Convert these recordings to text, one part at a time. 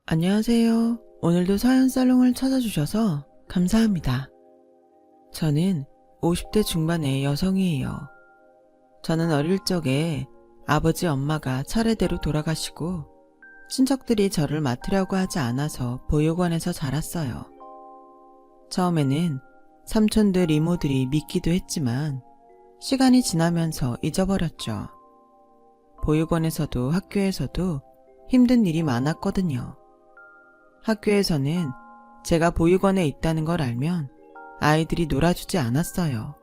안녕하세요. 오늘도 사연살롱을 찾아주셔서 감사합니다. 저는 50대 중반의 여성이에요. 저는 어릴 적에 아버지 엄마가 차례대로 돌아가시고 친척들이 저를 맡으려고 하지 않아서 보육원에서 자랐어요. 처음에는 삼촌들 이모들이 믿기도 했지만 시간이 지나면서 잊어버렸죠. 보육원에서도 학교에서도 힘든 일이 많았거든요. 학교에서는 제가 보육원에 있다는 걸 알면 아이들이 놀아주지 않았어요.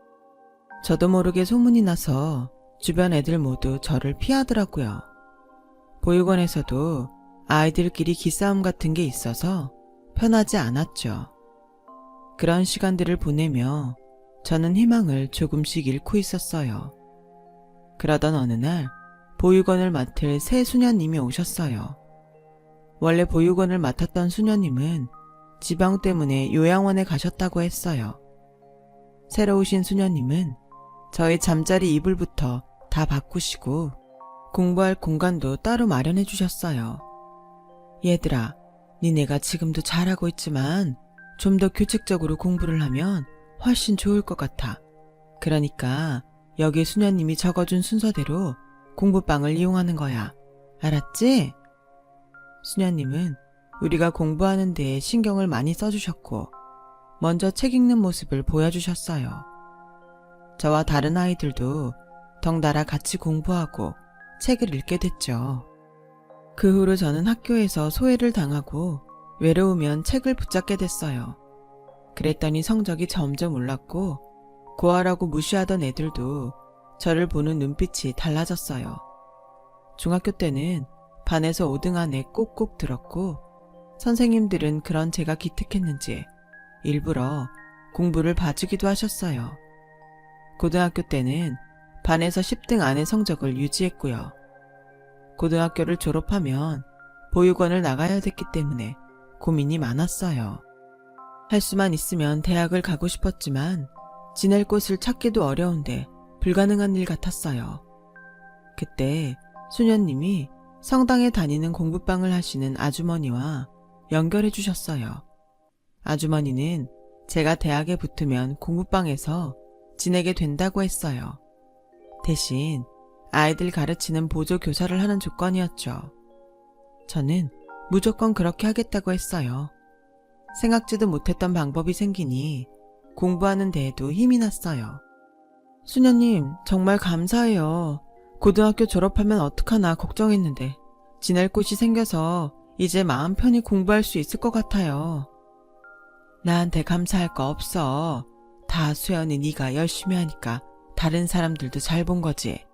저도 모르게 소문이 나서 주변 애들 모두 저를 피하더라고요. 보육원에서도 아이들끼리 기싸움 같은 게 있어서 편하지 않았죠. 그런 시간들을 보내며 저는 희망을 조금씩 잃고 있었어요. 그러던 어느 날 보육원을 맡을 새 수녀님이 오셨어요. 원래 보육원을 맡았던 수녀님은 지병 때문에 요양원에 가셨다고 했어요. 새로 오신 수녀님은 저희 잠자리 이불부터 다 바꾸시고 공부할 공간도 따로 마련해 주셨어요. 얘들아, 니네가 지금도 잘하고 있지만 좀 더 규칙적으로 공부를 하면 훨씬 좋을 것 같아. 그러니까 여기 수녀님이 적어준 순서대로 공부방을 이용하는 거야. 알았지? 수녀님은 우리가 공부하는 데에 신경을 많이 써주셨고 먼저 책 읽는 모습을 보여주셨어요. 저와 다른 아이들도 덩달아 같이 공부하고 책을 읽게 됐죠. 그 후로 저는 학교에서 소외를 당하고 외로우면 책을 붙잡게 됐어요. 그랬더니 성적이 점점 올랐고 고아라고 무시하던 애들도 저를 보는 눈빛이 달라졌어요. 중학교 때는 반에서 5등 안에 꼭꼭 들었고 선생님들은 그런 제가 기특했는지 일부러 공부를 봐주기도 하셨어요. 고등학교 때는 반에서 10등 안의 성적을 유지했고요. 고등학교를 졸업하면 보육원을 나가야 됐기 때문에 고민이 많았어요. 할 수만 있으면 대학을 가고 싶었지만 지낼 곳을 찾기도 어려운데 불가능한 일 같았어요. 그때 수녀님이 성당에 다니는 공부방을 하시는 아주머니와 연결해 주셨어요. 아주머니는 제가 대학에 붙으면 공부방에서 지내게 된다고 했어요. 대신 아이들 가르치는 보조교사를 하는 조건이었죠. 저는 무조건 그렇게 하겠다고 했어요. 생각지도 못했던 방법이 생기니 공부하는 데에도 힘이 났어요. 수녀님, 정말 감사해요. 고등학교 졸업하면 어떡하나 걱정했는데 지낼 곳이 생겨서 이제 마음 편히 공부할 수 있을 것 같아요. 나한테 감사할 거 없어. 다 수연이 네가 열심히 하니까 다른 사람들도 잘 본 거지.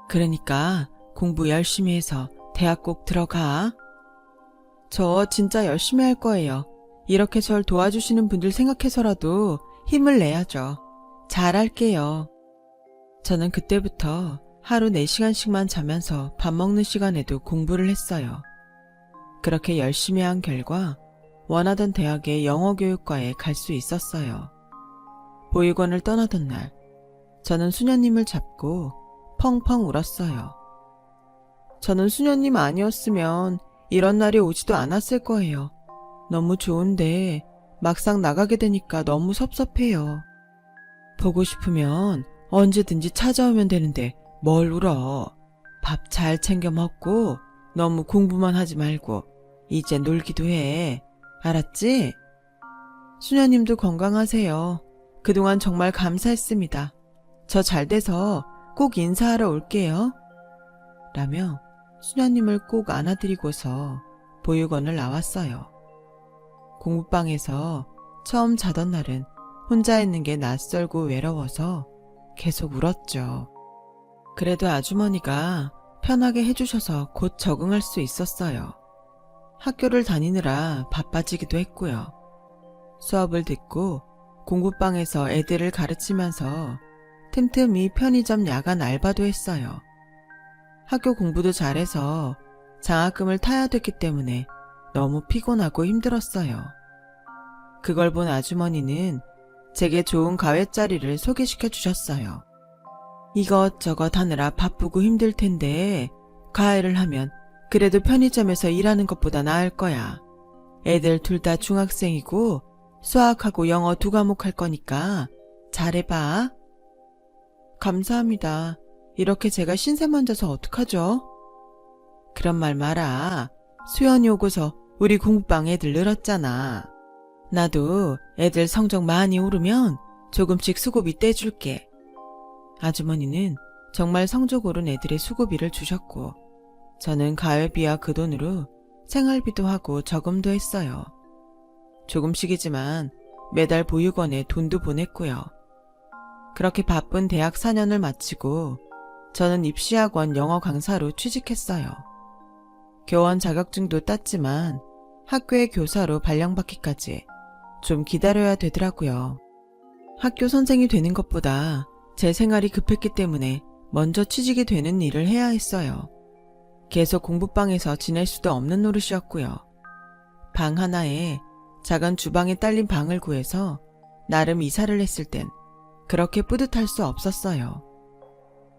그러니까 공부 열심히 해서 대학 꼭 들어가. 저 진짜 열심히 할 거예요. 이렇게 절 도와주시는 분들 생각해서라도 힘을 내야죠. 잘할게요. 저는 그때부터 하루 4시간씩만 자면서 밥 먹는 시간에도 공부를 했어요. 그렇게 열심히 한 결과 원하던 대학의 영어교육과에 갈 수 있었어요. 보육원을 떠나던 날, 저는 수녀님을 잡고 펑펑 울었어요. 저는 수녀님 아니었으면 이런 날이 오지도 않았을 거예요. 너무 좋은데 막상 나가게 되니까 너무 섭섭해요. 보고 싶으면 언제든지 찾아오면 되는데 뭘 울어. 밥 잘 챙겨 먹고 너무 공부만 하지 말고 이제 놀기도 해. 알았지? 수녀님도 건강하세요. 그동안 정말 감사했습니다. 저 잘 돼서 꼭 인사하러 올게요. 라며 수녀님을 꼭 안아드리고서 보육원을 나왔어요. 공부방에서 처음 자던 날은 혼자 있는 게 낯설고 외로워서 계속 울었죠. 그래도 아주머니가 편하게 해주셔서 곧 적응할 수 있었어요. 학교를 다니느라 바빠지기도 했고요. 수업을 듣고 공부방에서 애들을 가르치면서 틈틈이 편의점 야간 알바도 했어요. 학교 공부도 잘해서 장학금을 타야 됐기 때문에 너무 피곤하고 힘들었어요. 그걸 본 아주머니는 제게 좋은 가외자리를 소개시켜 주셨어요. 이것저것 하느라 바쁘고 힘들 텐데 가해를 하면 그래도 편의점에서 일하는 것보다 나을 거야. 애들 둘 다 중학생이고 수학하고 영어 2과목 할 거니까 잘해봐. 감사합니다. 이렇게 제가 신세만 져서 어떡하죠? 그런 말 마라. 수연이 오고서 우리 공부방 애들 늘었잖아. 나도 애들 성적 많이 오르면 조금씩 수고비 떼줄게. 아주머니는 정말 성적 오른 애들의 수고비를 주셨고 저는 가회비와 그 돈으로 생활비도 하고 저금도 했어요. 조금씩이지만 매달 보육원에 돈도 보냈고요. 그렇게 바쁜 대학 4년을 마치고 저는 입시학원 영어 강사로 취직했어요. 교원 자격증도 땄지만 학교의 교사로 발령받기까지 좀 기다려야 되더라고요. 학교 선생이 되는 것보다 제 생활이 급했기 때문에 먼저 취직이 되는 일을 해야 했어요. 계속 공부방에서 지낼 수도 없는 노릇이었고요. 방 하나에 작은 주방에 딸린 방을 구해서 나름 이사를 했을 땐 그렇게 뿌듯할 수 없었어요.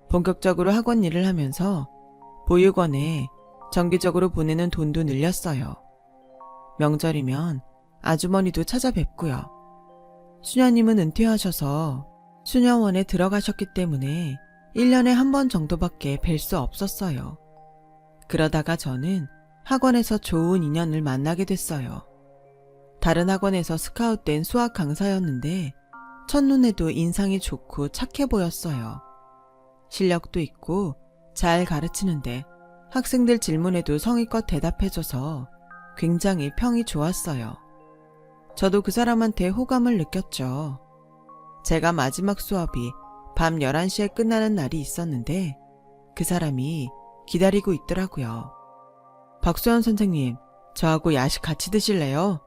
본격적으로 학원 일을 하면서 보육원에 정기적으로 보내는 돈도 늘렸어요. 명절이면 아주머니도 찾아뵙고요. 수녀님은 은퇴하셔서 수녀원에 들어가셨기 때문에 1년에 한 번 정도밖에 뵐 수 없었어요. 그러다가 저는 학원에서 좋은 인연을 만나게 됐어요. 다른 학원에서 스카웃된 수학 강사였는데 첫눈에도 인상이 좋고 착해 보였어요. 실력도 있고 잘 가르치는데 학생들 질문에도 성의껏 대답해줘서 굉장히 평이 좋았어요. 저도 그 사람한테 호감을 느꼈죠. 제가 마지막 수업이 밤 11시에 끝나는 날이 있었는데 그 사람이 기다리고 있더라고요. 박소연 선생님, 저하고 야식 같이 드실래요?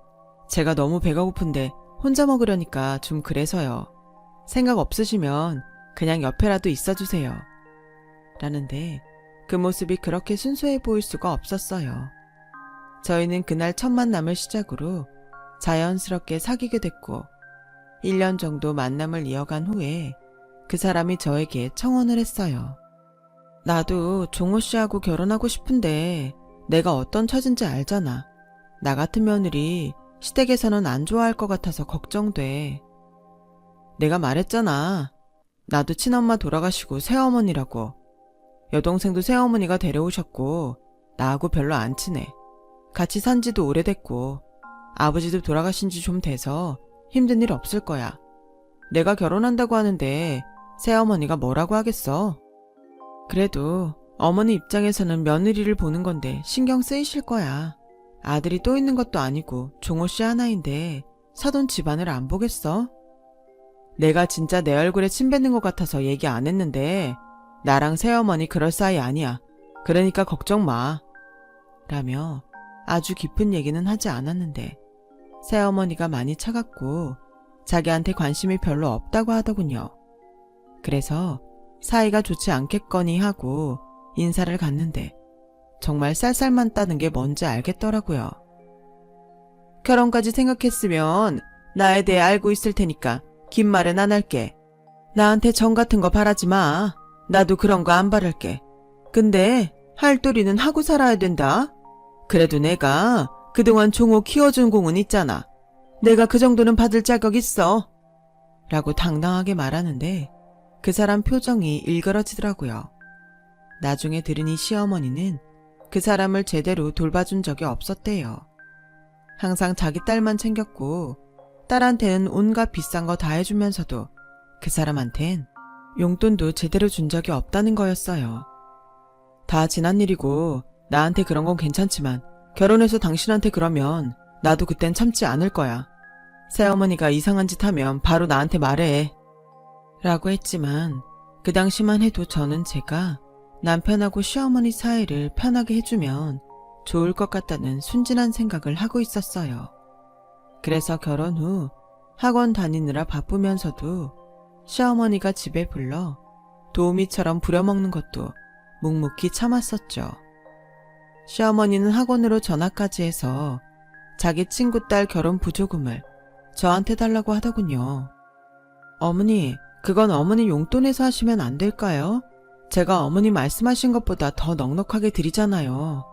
제가 너무 배가 고픈데 혼자 먹으려니까 좀 그래서요. 생각 없으시면 그냥 옆에라도 있어주세요. 라는데 그 모습이 그렇게 순수해 보일 수가 없었어요. 저희는 그날 첫 만남을 시작으로 자연스럽게 사귀게 됐고 1년 정도 만남을 이어간 후에 그 사람이 저에게 청혼을 했어요. 나도 종호 씨하고 결혼하고 싶은데 내가 어떤 처진지 알잖아. 나 같은 며느리 시댁에서는 안 좋아할 것 같아서 걱정돼. 내가 말했잖아. 나도 친엄마 돌아가시고 새어머니라고. 여동생도 새어머니가 데려오셨고 나하고 별로 안 친해. 같이 산 지도 오래됐고 아버지도 돌아가신 지 좀 돼서 힘든 일 없을 거야. 내가 결혼한다고 하는데 새어머니가 뭐라고 하겠어? 그래도 어머니 입장에서는 며느리를 보는 건데 신경 쓰이실 거야. 아들이 또 있는 것도 아니고 종호 씨 하나인데 사돈 집안을 안 보겠어? 내가 진짜 내 얼굴에 침 뱉는 것 같아서 얘기 안 했는데 나랑 새어머니 그럴 사이 아니야. 그러니까 걱정 마. 라며 아주 깊은 얘기는 하지 않았는데 새어머니가 많이 차갑고 자기한테 관심이 별로 없다고 하더군요. 그래서 사이가 좋지 않겠거니 하고 인사를 갔는데 정말 쌀쌀만 따는 게 뭔지 알겠더라고요. 결혼까지 생각했으면 나에 대해 알고 있을 테니까 긴 말은 안 할게. 나한테 정 같은 거 바라지 마. 나도 그런 거 안 바랄게. 근데 할 도리는 하고 살아야 된다. 그래도 내가 그동안 종호 키워준 공은 있잖아. 내가 그 정도는 받을 자격 있어. 라고 당당하게 말하는데 그 사람 표정이 일그러지더라고요. 나중에 들으니 시어머니는 그 사람을 제대로 돌봐준 적이 없었대요. 항상 자기 딸만 챙겼고 딸한테는 온갖 비싼 거 다 해주면서도 그 사람한텐 용돈도 제대로 준 적이 없다는 거였어요. 다 지난 일이고 나한테 그런 건 괜찮지만 결혼해서 당신한테 그러면 나도 그땐 참지 않을 거야. 새어머니가 이상한 짓 하면 바로 나한테 말해. 라고 했지만 그 당시만 해도 저는 제가 남편하고 시어머니 사이를 편하게 해주면 좋을 것 같다는 순진한 생각을 하고 있었어요. 그래서 결혼 후 학원 다니느라 바쁘면서도 시어머니가 집에 불러 도우미처럼 부려먹는 것도 묵묵히 참았었죠. 시어머니는 학원으로 전화까지 해서 자기 친구 딸 결혼 부조금을 저한테 달라고 하더군요. 어머니, 그건 어머니 용돈에서 하시면 안 될까요? 제가 어머니 말씀하신 것보다 더 넉넉하게 드리잖아요.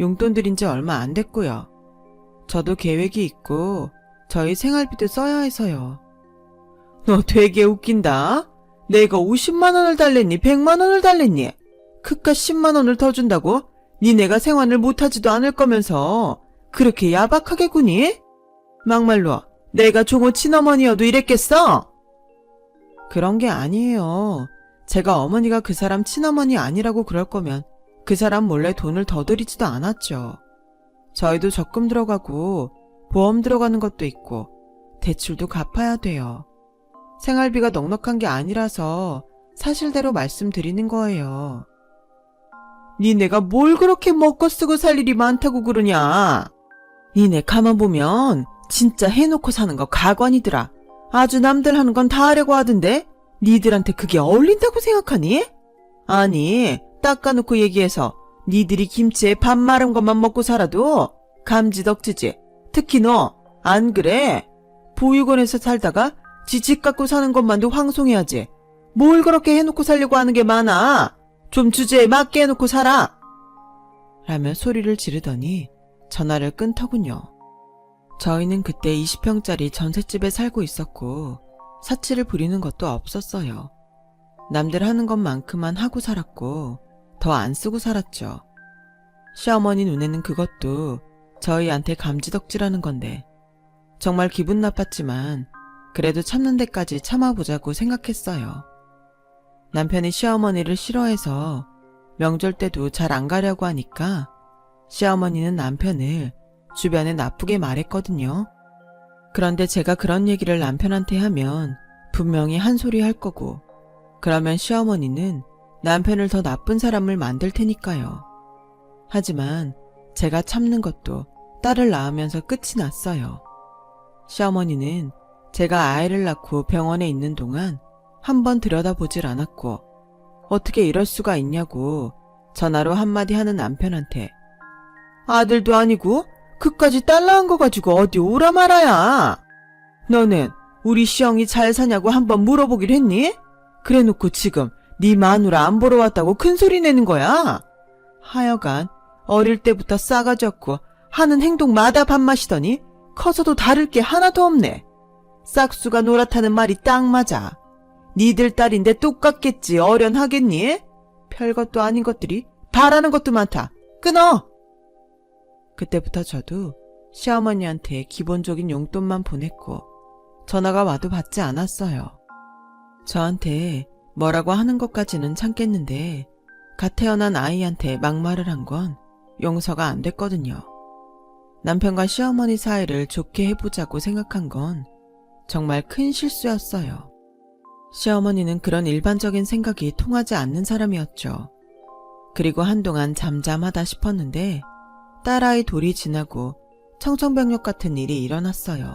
용돈 드린 지 얼마 안 됐고요. 저도 계획이 있고 저희 생활비도 써야 해서요. 너 되게 웃긴다. 내가 50만 원을 달랬니? 100만 원을 달랬니? 그깟 10만 원을 더 준다고? 니네가 생활을 못하지도 않을 거면서 그렇게 야박하게 구니? 막말로 내가 종호 친어머니여도 이랬겠어? 그런 게 아니에요. 제가 어머니가 그 사람 친어머니 아니라고 그럴 거면 그 사람 몰래 돈을 더 드리지도 않았죠. 저희도 적금 들어가고 보험 들어가는 것도 있고 대출도 갚아야 돼요. 생활비가 넉넉한 게 아니라서 사실대로 말씀드리는 거예요. 니네가 뭘 그렇게 먹고 쓰고 살 일이 많다고 그러냐? 니네 가만 보면 진짜 해놓고 사는 거 가관이더라. 아주 남들 하는 건 다 하려고 하던데 니들한테 그게 어울린다고 생각하니? 아니 닦아놓고 얘기해서 니들이 김치에 밥 마른 것만 먹고 살아도 감지덕지지. 특히 너 안 그래? 보육원에서 살다가 지 집 갖고 사는 것만도 황송해야지. 뭘 그렇게 해놓고 살려고 하는 게 많아. 좀 주제에 맞게 해놓고 살아. 라며 소리를 지르더니 전화를 끊더군요. 저희는 그때 20평짜리 전셋집에 살고 있었고 사치를 부리는 것도 없었어요. 남들 하는 것만큼만 하고 살았고 더 안 쓰고 살았죠. 시어머니 눈에는 그것도 저희한테 감지덕지라는 건데 정말 기분 나빴지만 그래도 참는 데까지 참아보자고 생각했어요. 남편이 시어머니를 싫어해서 명절 때도 잘 안 가려고 하니까 시어머니는 남편을 주변에 나쁘게 말했거든요. 그런데 제가 그런 얘기를 남편한테 하면 분명히 한 소리 할 거고 그러면 시어머니는 남편을 더 나쁜 사람을 만들 테니까요. 하지만 제가 참는 것도 딸을 낳으면서 끝이 났어요. 시어머니는 제가 아이를 낳고 병원에 있는 동안 한 번 들여다보질 않았고 어떻게 이럴 수가 있냐고 전화로 한마디 하는 남편한테 아들도 아니고 그까지 딸 낳은 거 가지고 어디 오라 말아야. 너는 우리 시영이 잘 사냐고 한번 물어보길 했니? 그래놓고 지금 네 마누라 안 보러 왔다고 큰소리 내는 거야. 하여간 어릴 때부터 싸가지 없고 하는 행동마다 밥맛이더니 커서도 다를 게 하나도 없네. 싹수가 노랗다는 말이 딱 맞아. 니들 딸인데 똑같겠지 어련하겠니? 별것도 아닌 것들이 바라는 것도 많다. 끊어! 그때부터 저도 시어머니한테 기본적인 용돈만 보냈고 전화가 와도 받지 않았어요. 저한테 뭐라고 하는 것까지는 참겠는데 갓 태어난 아이한테 막말을 한 건 용서가 안 됐거든요. 남편과 시어머니 사이를 좋게 해보자고 생각한 건 정말 큰 실수였어요. 시어머니는 그런 일반적인 생각이 통하지 않는 사람이었죠. 그리고 한동안 잠잠하다 싶었는데 딸아이 돌이 지나고 청천벽력 같은 일이 일어났어요.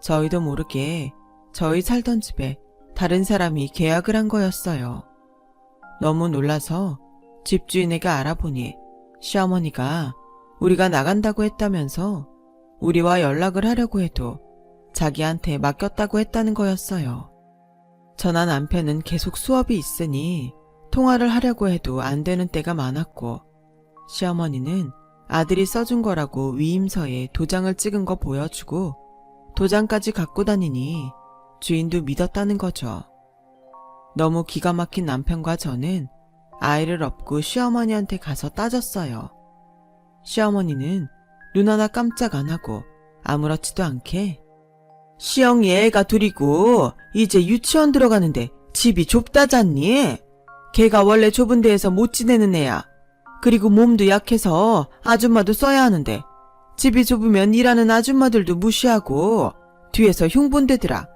저희도 모르게 저희 살던 집에 다른 사람이 계약을 한 거였어요. 너무 놀라서 집주인에게 알아보니 시어머니가 우리가 나간다고 했다면서 우리와 연락을 하려고 해도 자기한테 맡겼다고 했다는 거였어요. 저나 남편은 계속 수업이 있으니 통화를 하려고 해도 안 되는 때가 많았고 시어머니는 아들이 써준 거라고 위임서에 도장을 찍은 거 보여주고 도장까지 갖고 다니니 주인도 믿었다는 거죠. 너무 기가 막힌 남편과 저는 아이를 업고 시어머니한테 가서 따졌어요. 시어머니는 눈 하나 깜짝 안 하고 아무렇지도 않게 시영이 애가 둘이고 이제 유치원 들어가는데 집이 좁다잖니? 걔가 원래 좁은 데에서 못 지내는 애야. 그리고 몸도 약해서 아줌마도 써야 하는데 집이 좁으면 일하는 아줌마들도 무시하고 뒤에서 흉본대더라.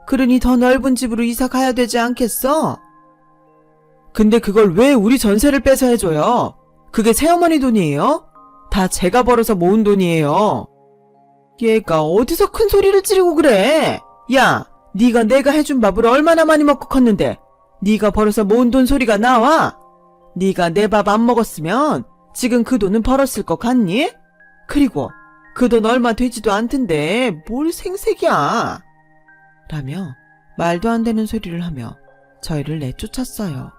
그러니 더 넓은 집으로 이사 가야 되지 않겠어? 근데 그걸 왜 우리 전세를 빼서 해줘요? 그게 새어머니 돈이에요? 다 제가 벌어서 모은 돈이에요. 얘가 어디서 큰 소리를 지르고 그래? 야, 네가 내가 해준 밥을 얼마나 많이 먹고 컸는데 네가 벌어서 모은 돈 소리가 나와? 네가 내 밥 안 먹었으면 지금 그 돈은 벌었을 것 같니? 그리고 그 돈 얼마 되지도 않던데 뭘 생색이야? 라며 말도 안 되는 소리를 하며 저희를 내쫓았어요.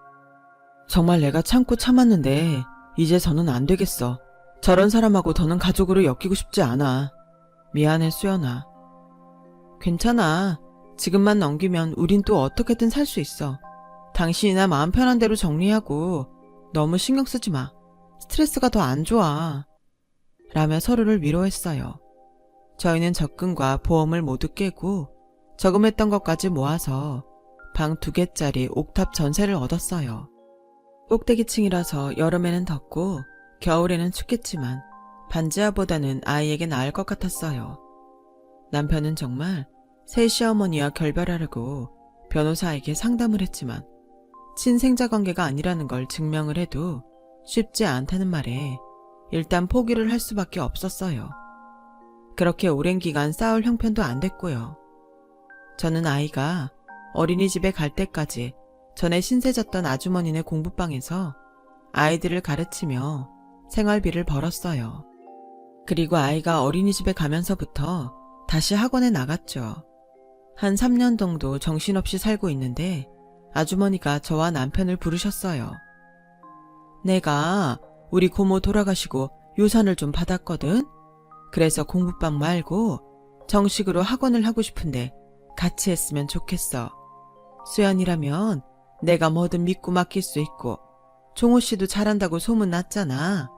정말 내가 참고 참았는데 이제서는 안 되겠어. 저런 사람하고 더는 가족으로 엮이고 싶지 않아. 미안해, 수연아. 괜찮아. 지금만 넘기면 우린 또 어떻게든 살 수 있어. 당신이나 마음 편한 대로 정리하고 너무 신경 쓰지 마. 스트레스가 더 안 좋아. 라며 서로를 위로했어요. 저희는 적금과 보험을 모두 깨고 저금했던 것까지 모아서 방 2개짜리 옥탑 전세를 얻었어요. 꼭대기층이라서 여름에는 덥고 겨울에는 춥겠지만 반지하보다는 아이에게 나을 것 같았어요. 남편은 정말 새 시어머니와 결별하려고 변호사에게 상담을 했지만 친생자 관계가 아니라는 걸 증명을 해도 쉽지 않다는 말에 일단 포기를 할 수밖에 없었어요. 그렇게 오랜 기간 싸울 형편도 안 됐고요. 저는 아이가 어린이집에 갈 때까지 전에 신세졌던 아주머니네 공부방에서 아이들을 가르치며 생활비를 벌었어요. 그리고 아이가 어린이집에 가면서부터 다시 학원에 나갔죠. 한 3년 정도 정신없이 살고 있는데 아주머니가 저와 남편을 부르셨어요. 내가 우리 고모 돌아가시고 유산을 좀 받았거든. 그래서 공부방 말고 정식으로 학원을 하고 싶은데 같이 했으면 좋겠어. 수연이라면 내가 뭐든 믿고 맡길 수 있고 종호 씨도 잘한다고 소문났잖아.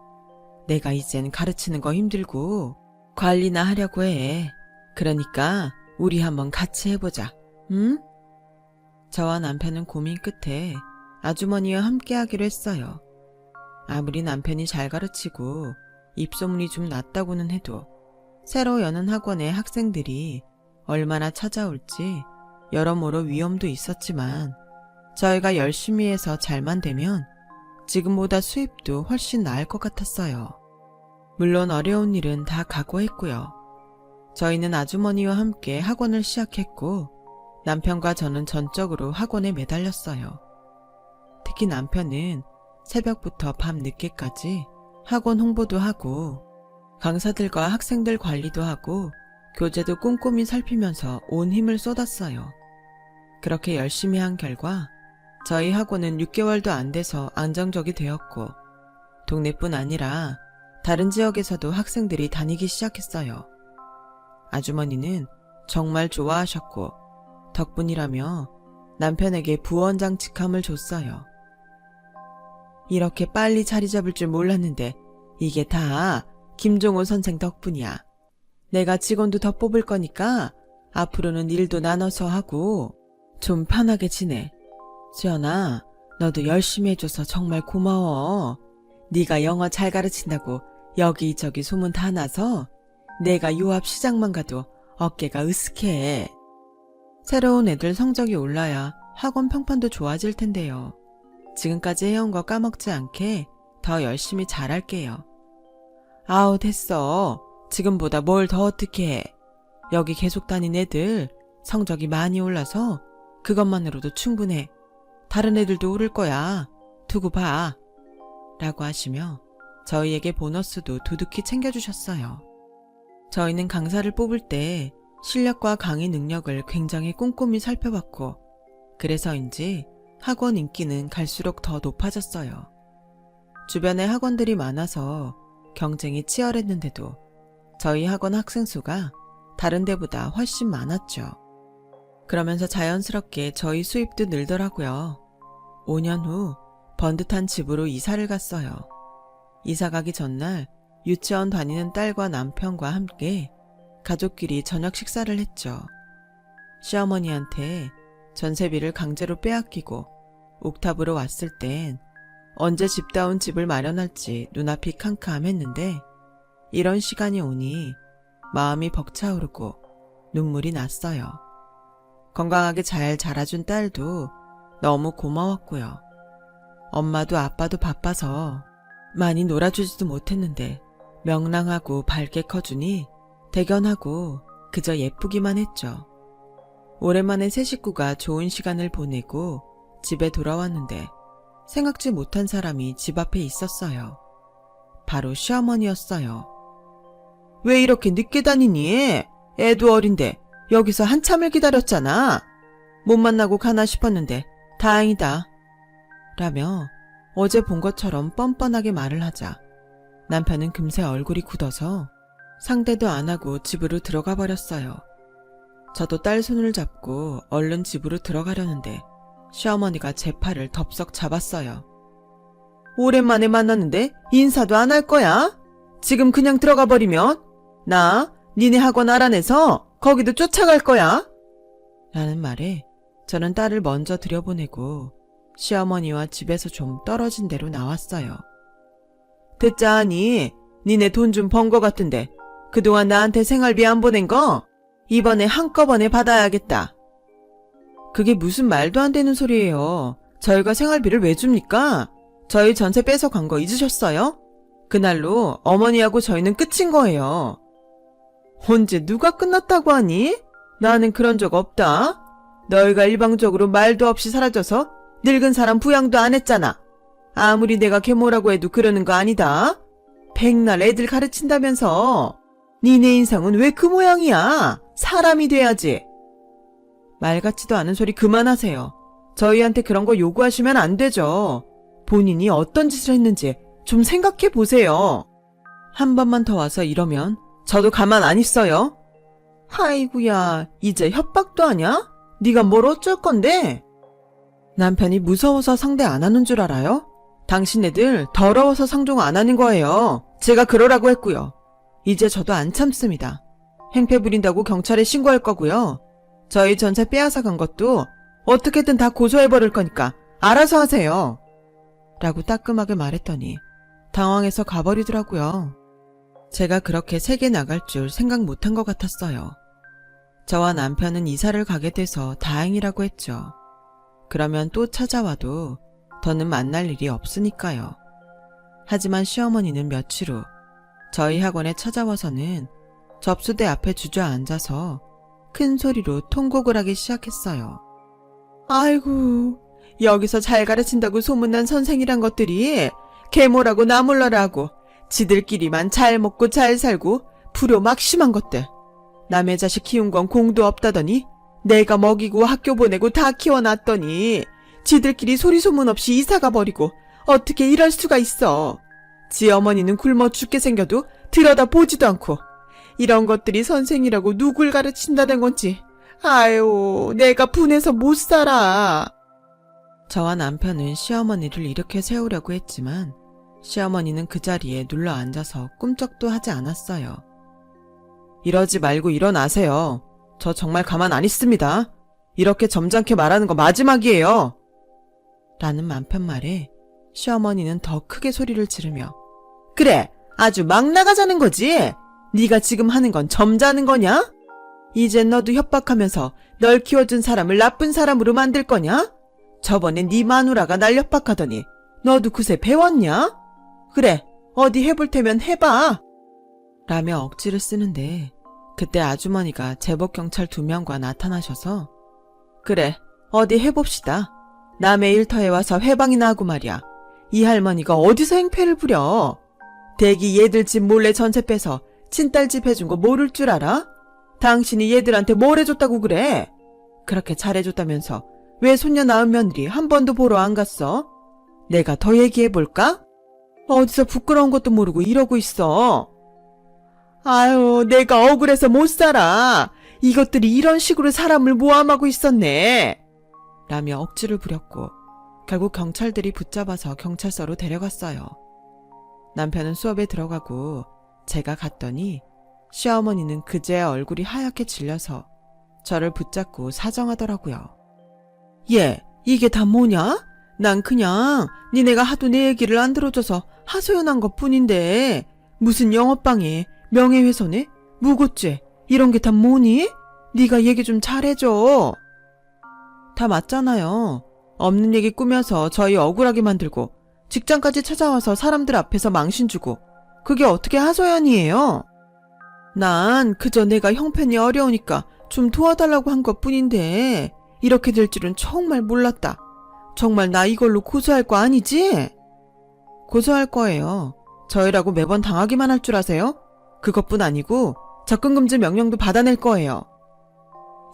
내가 이젠 가르치는 거 힘들고 관리나 하려고 해. 그러니까 우리 한번 같이 해보자. 응? 저와 남편은 고민 끝에 아주머니와 함께 하기로 했어요. 아무리 남편이 잘 가르치고 입소문이 좀 났다고는 해도 새로 여는 학원의 학생들이 얼마나 찾아올지 여러모로 위험도 있었지만 저희가 열심히 해서 잘만 되면 지금보다 수입도 훨씬 나을 것 같았어요. 물론 어려운 일은 다 각오했고요. 저희는 아주머니와 함께 학원을 시작했고 남편과 저는 전적으로 학원에 매달렸어요. 특히 남편은 새벽부터 밤 늦게까지 학원 홍보도 하고 강사들과 학생들 관리도 하고 교재도 꼼꼼히 살피면서 온 힘을 쏟았어요. 그렇게 열심히 한 결과 저희 학원은 6개월도 안 돼서 안정적이 되었고 동네뿐 아니라 다른 지역에서도 학생들이 다니기 시작했어요. 아주머니는 정말 좋아하셨고 덕분이라며 남편에게 부원장 직함을 줬어요. 이렇게 빨리 자리 잡을 줄 몰랐는데 이게 다 김종호 선생 덕분이야. 내가 직원도 더 뽑을 거니까 앞으로는 일도 나눠서 하고 좀 편하게 지내. 수연아, 너도 열심히 해줘서 정말 고마워. 네가 영어 잘 가르친다고 여기저기 소문 다 나서 내가 유압 시장만 가도 어깨가 으쓱해. 새로운 애들 성적이 올라야 학원 평판도 좋아질 텐데요. 지금까지 해온 거 까먹지 않게 더 열심히 잘할게요. 아우 됐어. 지금보다 뭘 더 어떻게 해. 여기 계속 다닌 애들 성적이 많이 올라서 그것만으로도 충분해. 다른 애들도 오를 거야. 두고 봐. 라고 하시며 저희에게 보너스도 두둑히 챙겨주셨어요. 저희는 강사를 뽑을 때 실력과 강의 능력을 굉장히 꼼꼼히 살펴봤고 그래서인지 학원 인기는 갈수록 더 높아졌어요. 주변에 학원들이 많아서 경쟁이 치열했는데도 저희 학원 학생 수가 다른 데보다 훨씬 많았죠. 그러면서 자연스럽게 저희 수입도 늘더라고요. 5년 후 번듯한 집으로 이사를 갔어요. 이사 가기 전날 유치원 다니는 딸과 남편과 함께 가족끼리 저녁 식사를 했죠. 시어머니한테 전세비를 강제로 빼앗기고 옥탑으로 왔을 땐 언제 집다운 집을 마련할지 눈앞이 캄캄했는데 이런 시간이 오니 마음이 벅차오르고 눈물이 났어요. 건강하게 잘 자라준 딸도 너무 고마웠고요. 엄마도 아빠도 바빠서 많이 놀아주지도 못했는데 명랑하고 밝게 커주니 대견하고 그저 예쁘기만 했죠. 오랜만에 새 식구가 좋은 시간을 보내고 집에 돌아왔는데 생각지 못한 사람이 집 앞에 있었어요. 바로 시어머니였어요. 왜 이렇게 늦게 다니니? 애도 어린데 여기서 한참을 기다렸잖아. 못 만나고 가나 싶었는데 다행이다. 라며 어제 본 것처럼 뻔뻔하게 말을 하자 남편은 금세 얼굴이 굳어서 상대도 안 하고 집으로 들어가 버렸어요. 저도 딸 손을 잡고 얼른 집으로 들어가려는데 시어머니가 제 팔을 덥석 잡았어요. 오랜만에 만났는데 인사도 안 할 거야? 지금 그냥 들어가 버리면 나 니네 학원 알아내서 거기도 쫓아갈 거야. 라는 말에 저는 딸을 먼저 들여보내고 시어머니와 집에서 좀 떨어진 데로 나왔어요. 듣자하니 니네 돈 좀 번 거 같은데 그동안 나한테 생활비 안 보낸 거 이번에 한꺼번에 받아야겠다. 그게 무슨 말도 안 되는 소리예요. 저희가 생활비를 왜 줍니까? 저희 전세 뺏어간 거 잊으셨어요? 그날로 어머니하고 저희는 끝인 거예요. 언제 누가 끝났다고 하니? 나는 그런 적 없다. 너희가 일방적으로 말도 없이 사라져서 늙은 사람 부양도 안 했잖아. 아무리 내가 계모라고 해도 그러는 거 아니다. 백날 애들 가르친다면서. 니네 인상은 왜 그 모양이야? 사람이 돼야지. 말 같지도 않은 소리 그만하세요. 저희한테 그런 거 요구하시면 안 되죠. 본인이 어떤 짓을 했는지 좀 생각해 보세요. 한 번만 더 와서 이러면 저도 가만 안 있어요. 아이고야, 이제 협박도 하냐? 네가 뭘 어쩔 건데? 남편이 무서워서 상대 안 하는 줄 알아요? 당신네들 더러워서 상종 안 하는 거예요. 제가 그러라고 했고요. 이제 저도 안 참습니다. 행패 부린다고 경찰에 신고할 거고요. 저희 전세 빼앗아 간 것도 어떻게든 다 고소해버릴 거니까 알아서 하세요. 라고 따끔하게 말했더니 당황해서 가버리더라고요. 제가 그렇게 세게 나갈 줄 생각 못한 것 같았어요. 저와 남편은 이사를 가게 돼서 다행이라고 했죠. 그러면 또 찾아와도 더는 만날 일이 없으니까요. 하지만 시어머니는 며칠 후 저희 학원에 찾아와서는 접수대 앞에 주저앉아서 큰 소리로 통곡을 하기 시작했어요. 아이고, 여기서 잘 가르친다고 소문난 선생이란 것들이 계모라고 나몰라라고 지들끼리만 잘 먹고 잘 살고 불효 막심한 것들. 남의 자식 키운 건 공도 없다더니 내가 먹이고 학교 보내고 다 키워놨더니 지들끼리 소리소문 없이 이사가 버리고 어떻게 이럴 수가 있어. 지 어머니는 굶어 죽게 생겨도 들여다보지도 않고 이런 것들이 선생이라고 누굴 가르친다는 건지 아유 내가 분해서 못 살아. 저와 남편은 시어머니를 일으켜 세우려고 했지만 시어머니는 그 자리에 눌러 앉아서 꿈쩍도 하지 않았어요. 이러지 말고 일어나세요. 저 정말 가만 안 있습니다. 이렇게 점잖게 말하는 거 마지막이에요. 라는 남편 말에 시어머니는 더 크게 소리를 지르며 그래, 아주 막 나가자는 거지? 네가 지금 하는 건 점잖은 거냐? 이젠 너도 협박하면서 널 키워준 사람을 나쁜 사람으로 만들 거냐? 저번에 네 마누라가 날 협박하더니 너도 그새 배웠냐? 그래, 어디 해볼 테면 해봐. 라며 억지를 쓰는데 그때 아주머니가 제복경찰 2명과 나타나셔서 그래, 어디 해봅시다. 남의 일터에 와서 회방이나 하고 말이야. 이 할머니가 어디서 행패를 부려? 대기 얘들 집 몰래 전세 빼서 친딸 집 해준 거 모를 줄 알아? 당신이 얘들한테 뭘 해줬다고 그래? 그렇게 잘해줬다면서 왜 손녀 낳은 며느리 한 번도 보러 안 갔어? 내가 더 얘기해볼까? 어디서 부끄러운 것도 모르고 이러고 있어. 아유, 내가 억울해서 못 살아. 이것들이 이런 식으로 사람을 모함하고 있었네. 라며 억지를 부렸고 결국 경찰들이 붙잡아서 경찰서로 데려갔어요. 남편은 수업에 들어가고 제가 갔더니 시어머니는 그제야 얼굴이 하얗게 질려서 저를 붙잡고 사정하더라고요. 얘, 이게 다 뭐냐? 난 그냥 니네가 하도 내 얘기를 안 들어줘서 하소연한 것뿐인데 무슨 영업방해, 명예훼손에, 무고죄 이런 게 다 뭐니? 네가 얘기 좀 잘해줘. 다 맞잖아요. 없는 얘기 꾸며서 저희 억울하게 만들고 직장까지 찾아와서 사람들 앞에서 망신 주고 그게 어떻게 하소연이에요? 난 그저 내가 형편이 어려우니까 좀 도와달라고 한 것뿐인데 이렇게 될 줄은 정말 몰랐다. 정말 나 이걸로 고소할 거 아니지? 고소할 거예요. 저희라고 매번 당하기만 할 줄 아세요? 그것뿐 아니고 접근금지 명령도 받아낼 거예요.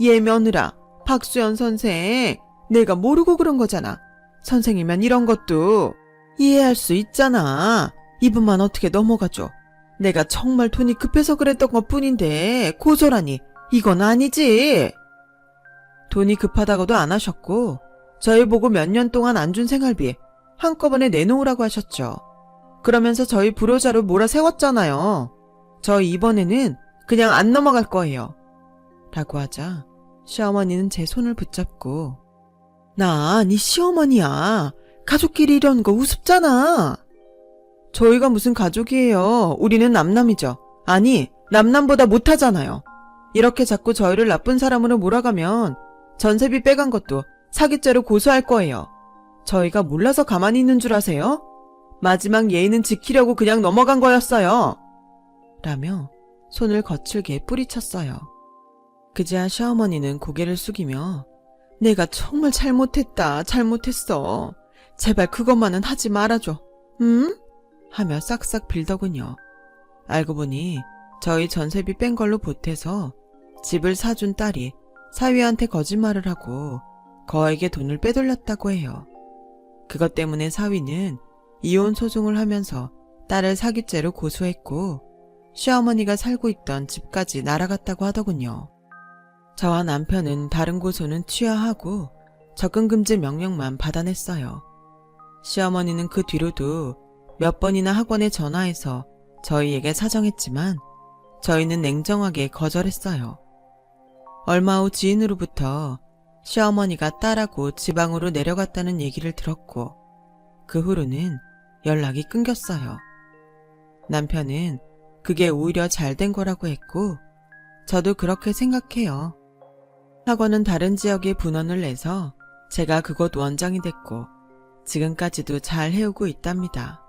얘 며느라, 박수연 선생, 내가 모르고 그런 거잖아. 선생이면 이런 것도 이해할 수 있잖아. 이분만 어떻게 넘어가죠? 내가 정말 돈이 급해서 그랬던 것 뿐인데 고소라니 이건 아니지. 돈이 급하다고도 안 하셨고 저희 보고 몇 년 동안 안 준 생활비 한꺼번에 내놓으라고 하셨죠. 그러면서 저희 불효자로 몰아세웠잖아요. 저 이번에는 그냥 안 넘어갈 거예요. 라고 하자 시어머니는 제 손을 붙잡고 나 네 시어머니야. 가족끼리 이러는 거 우습잖아. 저희가 무슨 가족이에요. 우리는 남남이죠. 아니 남남보다 못하잖아요. 이렇게 자꾸 저희를 나쁜 사람으로 몰아가면 전세비 빼간 것도 사기죄로 고소할 거예요. 저희가 몰라서 가만히 있는 줄 아세요? 마지막 예의는 지키려고 그냥 넘어간 거였어요. 라며 손을 거칠게 뿌리쳤어요. 그제야 시어머니는 고개를 숙이며 내가 정말 잘못했어. 제발 그것만은 하지 말아줘. 응? 하며 싹싹 빌더군요. 알고 보니 저희 전세비 뺀 걸로 보태서 집을 사준 딸이 사위한테 거짓말을 하고 거에게 돈을 빼돌렸다고 해요. 그것 때문에 사위는 이혼 소송을 하면서 딸을 사기죄로 고소했고 시어머니가 살고 있던 집까지 날아갔다고 하더군요. 저와 남편은 다른 고소는 취하하고 접근금지 명령만 받아냈어요. 시어머니는 그 뒤로도 몇 번이나 학원에 전화해서 저희에게 사정했지만 저희는 냉정하게 거절했어요. 얼마 후 지인으로부터 시어머니가 딸하고 지방으로 내려갔다는 얘기를 들었고 그 후로는 연락이 끊겼어요. 남편은 그게 오히려 잘된 거라고 했고 저도 그렇게 생각해요. 학원은 다른 지역에 분원을 내서 제가 그곳 원장이 됐고 지금까지도 잘 해오고 있답니다.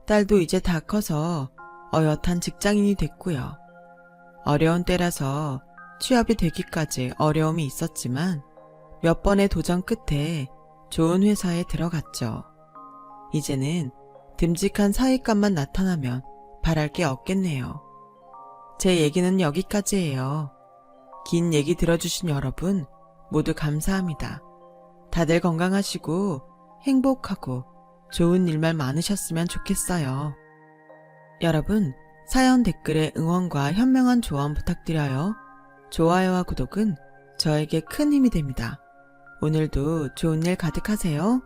딸도 이제 다 커서 어엿한 직장인이 됐고요. 어려운 때라서 취업이 되기까지 어려움이 있었지만 몇 번의 도전 끝에 좋은 회사에 들어갔죠. 이제는 듬직한 사위감만 나타나면 바랄 게 없겠네요. 제 얘기는 여기까지예요. 긴 얘기 들어주신 여러분 모두 감사합니다. 다들 건강하시고 행복하고 좋은 일만 많으셨으면 좋겠어요. 여러분, 사연 댓글에 응원과 현명한 조언 부탁드려요. 좋아요와 구독은 저에게 큰 힘이 됩니다. 오늘도 좋은 일 가득하세요.